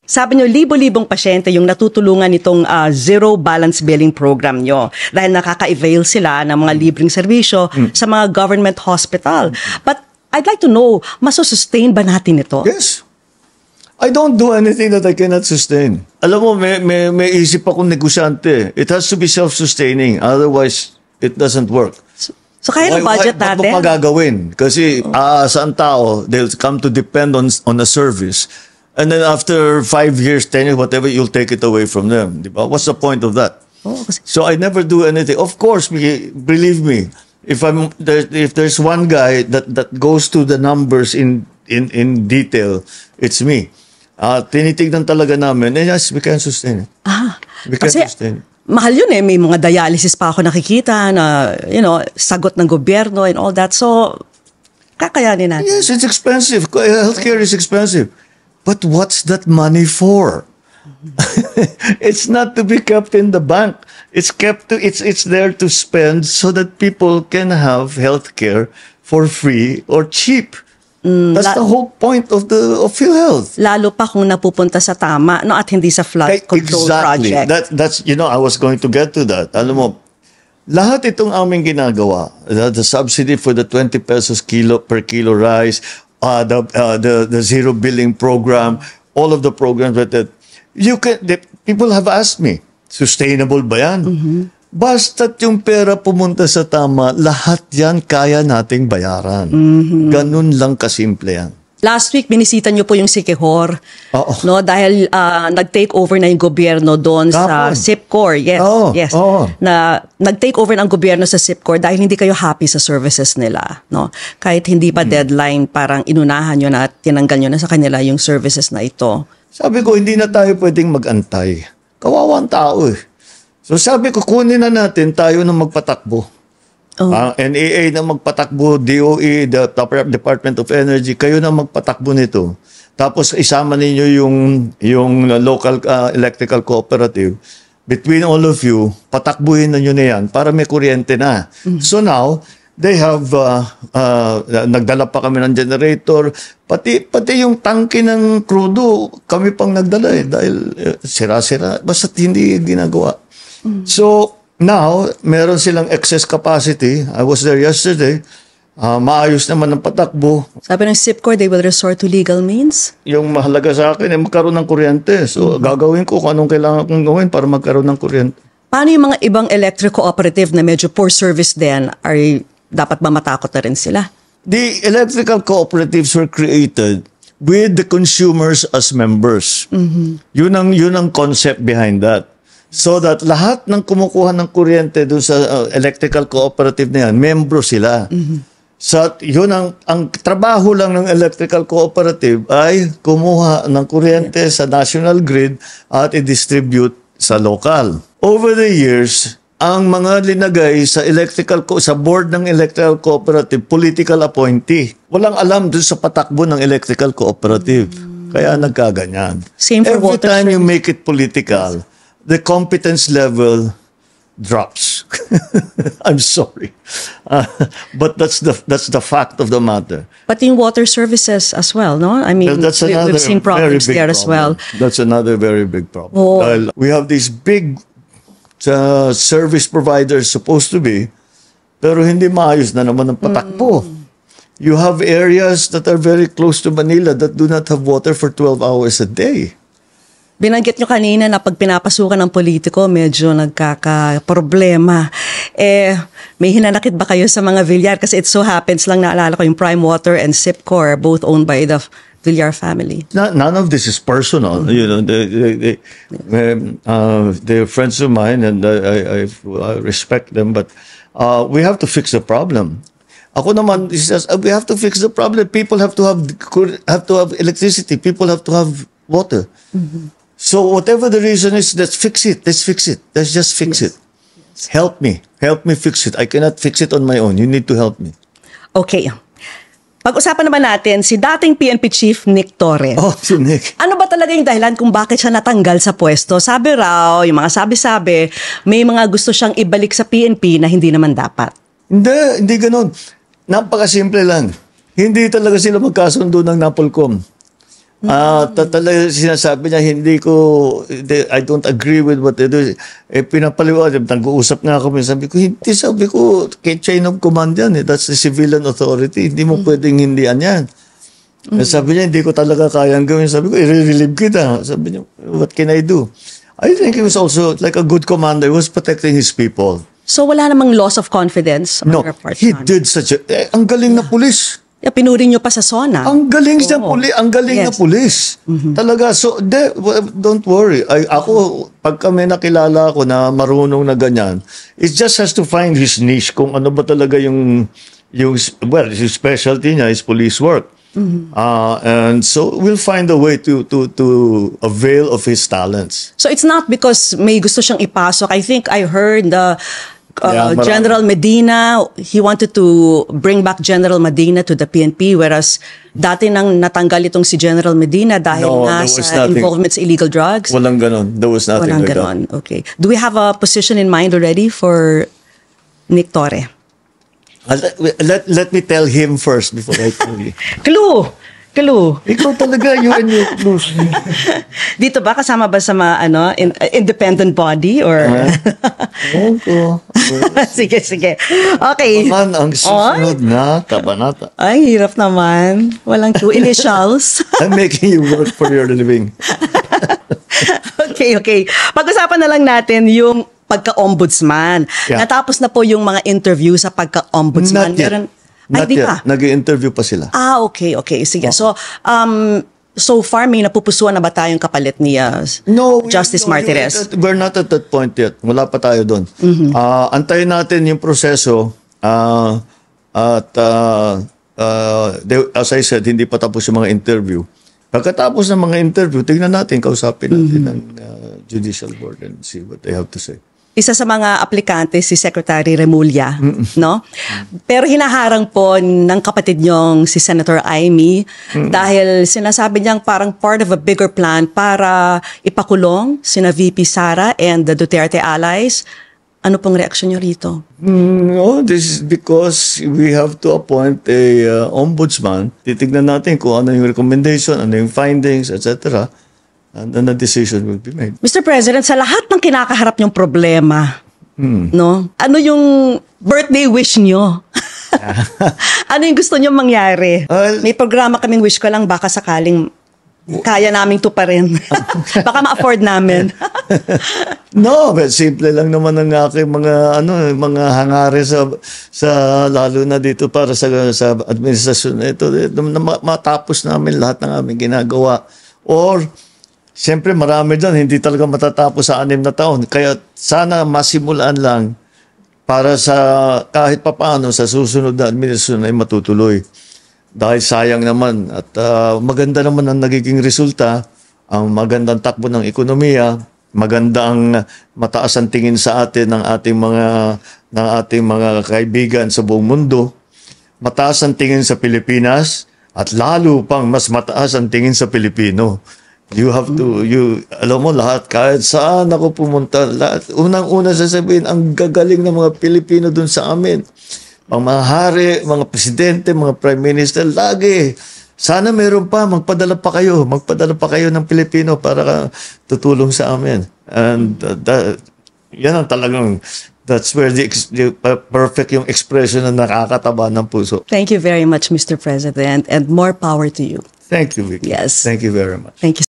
Sabi nyo, libo-libong pasyente yung natutulungan nitong zero balance billing program nyo dahil nakaka-avail sila ng mga libreng serbisyo sa mga government hospital. But I'd like to know, masussustain ba natin ito? Yes. I don't do anything that I cannot sustain. Alam mo, may isip akong negosyante. It has to be self-sustaining. Otherwise, it doesn't work. So kaya ng budget natin? Ba't mo magagawin? Kasi saan tao, they'll come to depend on a service. And then after 5 years, 10 years, whatever, you'll take it away from them. Diba? What's the point of that? So I never do anything. Of course, believe me, if there's one guy that goes to the numbers in detail, it's me. Tinitignan talaga namin, and yes, we can sustain it. We can sustain it. Mahal yun eh. May mga dialysis pa ako nakikita na, sagot ng gobyerno and all that. So, kakayanin natin. Yes, it's expensive. Healthcare is expensive. But what's that money for? It's not to be kept in the bank. It's there to spend so that people can have healthcare for free or cheap. That's the whole point of PhilHealth. Lalo pa kung napupunta sa tama, at hindi sa flood control project. That's I was going to get to that. Alam mo, lahat itong aming ginagawa, the subsidy for the 20 pesos per kilo rice, the zero billing program, all of the programs that people have asked me, sustainable ba yan? Basta't yung pera pumunta sa tama, lahat yan kaya nating bayaran. Ganun lang kasimple yan. Last week, binisita niyo po yung Siquijor, dahil nag-take over na yung gobyerno doon sa SIPCOR. Yes, yes. Na nag-take over ng gobyerno sa SIPCOR dahil hindi kayo happy sa services nila. No? Kahit hindi pa deadline, parang inunahan nyo na at tinanggal nyo na sa kanila yung services na ito. Sabi ko, hindi na tayo pwedeng mag-antay. Kawawang tao eh. So sabi ko, kunin na natin tayo na magpatakbo. NEA na magpatakbo, DOE, the Department of Energy, kayo na magpatakbo nito. Tapos isama ninyo yung local electrical cooperative. Between all of you, patakbuhin na nyo na yan para may kuryente na. So now, they have, nagdala pa kami ng generator, pati yung tangke ng crudo, kami pang nagdala dahil sira-sira, basta hindi ginagawa. So, now, meron silang excess capacity. I was there yesterday. Maayos naman ang patakbo. Sabi ng SIPCOR, they will resort to legal means? Yung mahalaga sa akin ay magkaroon ng kuryente. So, gagawin ko kung anong kailangan kong gawin para magkaroon ng kuryente. Paano yung mga ibang electric cooperative na medyo poor service din, dapat ba matakot na rin sila? The electrical cooperatives were created with the consumers as members. Yun ang concept behind that. So that lahat ng kumukuha ng kuryente doon sa electrical cooperative na yan, membro sila. So yun ang trabaho lang ng electrical cooperative ay kumuha ng kuryente sa national grid at i-distribute sa local. Over the years, ang mga linagay sa board ng electrical cooperative, political appointee. Walang alam doon sa patakbo ng electrical cooperative. Kaya nagkaganyan. Same for Every water time you make it political, the competence level drops. I'm sorry. But that's the fact of the matter. But in water services as well, no? I mean, we've seen problems there as well. That's another very big problem. We have these big service providers supposed to be, pero hindi maayos na naman ang patakbo. You have areas that are very close to Manila that do not have water for 12 hours a day. Binanggit nyo kanina na pag pinapasukan ng politiko, medyo nagkakaproblema. May hinanakit ba kayo sa mga Villar? Kasi it so happens lang, naalala ko yung Prime Water and SIPCOR, both owned by the Villar family. None of this is personal. They're friends of mine and I respect them, but we have to fix the problem. Ako naman, we have to fix the problem. People have to have electricity. People have to have water. So whatever the reason is, let's fix it. Let's fix it. Let's just fix it. Help me fix it. I cannot fix it on my own. You need to help me. Okay. Pag-usapan naman natin si dating PNP Chief Nick Torre. Si Nick. Ano ba talaga yung dahilan kung bakit siya natanggal sa pwesto? Sabi raw, yung mga sabi-sabi, may mga gusto siyang ibalik sa PNP na hindi naman dapat. Hindi ganun. Napakasimple lang. Hindi talaga sila magkasundo ng NAPOLCOM. Talaga sinasabi niya, I don't agree with what they do. Pinapaliwanag, nag-uusap nga kami, sabi ko, kay chain of command yan, that's the civilian authority, hindi mo pwedeng hindian yan. Sabi niya, hindi ko talaga kayang gawin. Sabi ko, i-relieve kita. Sabi niya, what can I do? I think he was also like a good commander. He was protecting his people. So wala namang loss of confidence on your part? He did ang galing na pulis. Pinuri niyo pa sa SONA. Ang galing na pulis. Talaga, so don't worry. Ako, pag kami nakilala ko na marunong na ganyan, it just has to find his niche kung ano ba talaga yung his specialty niya is police work. And so we'll find a way to avail of his talents. So it's not because may gusto siyang ipasok. I think I heard General Medina, he wanted to bring back General Medina to the PNP, whereas dati nang natanggal itong si General Medina dahil sa involvement sa illegal drugs. Walang ganon. There was nothing like that. Okay. Do we have a position in mind already for Nick Torre? Let me tell him first before I tell you. Clue! Ikaw talaga, you and your clues. Dito ba? Kasama ba sa independent body? Or? Sige. Okay. Naman ang susunod na kabanata. Ay, hirap naman. Walang clue. Initials. I'm making you work for your living. Okay. Pag-usapan na lang natin yung pagka-ombudsman. Yeah. Natapos na po yung mga interview sa pagka-ombudsman. Not yet. Nag-i-interview pa sila. Okay. Sige. So far, may napupusuan na ba tayong kapalit ni Justice Martirez? We're not at that point yet. Wala pa tayo doon. Antayin natin yung proseso as I said, hindi pa tapos yung mga interview. Pagkatapos ng mga interview, tignan natin, kausapin natin ng judicial board and see what they have to say. Isa sa mga aplikante si Secretary Remulla, no? Pero hinaharang po ng kapatid niyong si Senator Amy dahil sinasabi niyang parang part of a bigger plan para ipakulong sina VP Sara and the Duterte allies. Ano pong reaksyon niyo rito? No, this is because we have to appoint a ombudsman. Titignan natin kung ano yung recommendation, ano yung findings, etc. And then a decision will be made. Mr. President, sa lahat ng kinakaharap niyong problema, no? Ano yung birthday wish niyo? Ano yung gusto niyo mangyari? May programa kaming wish ko lang, baka sakaling kaya naming tuparin. Baka ma-afford namin. No, but simple lang naman ang aking mga hangarin sa lalo na dito para sa administrasyon ito, matapos namin lahat ng aming ginagawa. Or siyempre marami dyan, hindi talaga matatapos sa 6 na taon. Kaya sana masimulan lang para sa kahit papaano sa susunod na administrasyon ay matutuloy. Dahil sayang naman at maganda naman ang nagiging resulta, ang magandang takbo ng ekonomiya, maganda ang mataas ang tingin sa atin ng ating mga kaibigan sa buong mundo, mataas ang tingin sa Pilipinas at lalo pang mas mataas ang tingin sa Pilipino. You have to, alam mo lahat, kahit saan ako pumunta, unang-una sasabihin, ang gagaling ng mga Pilipino dun sa amin. Mga hari, mga presidente, mga prime minister, lagi. Sana meron pa, magpadala pa kayo ng Pilipino para tutulong sa amin. And yan ang talagang, that's where the perfect yung expression na nakakataba ng puso. Thank you very much, Mr. President, and more power to you. Thank you, Vicky. Yes. Thank you very much. Thank you.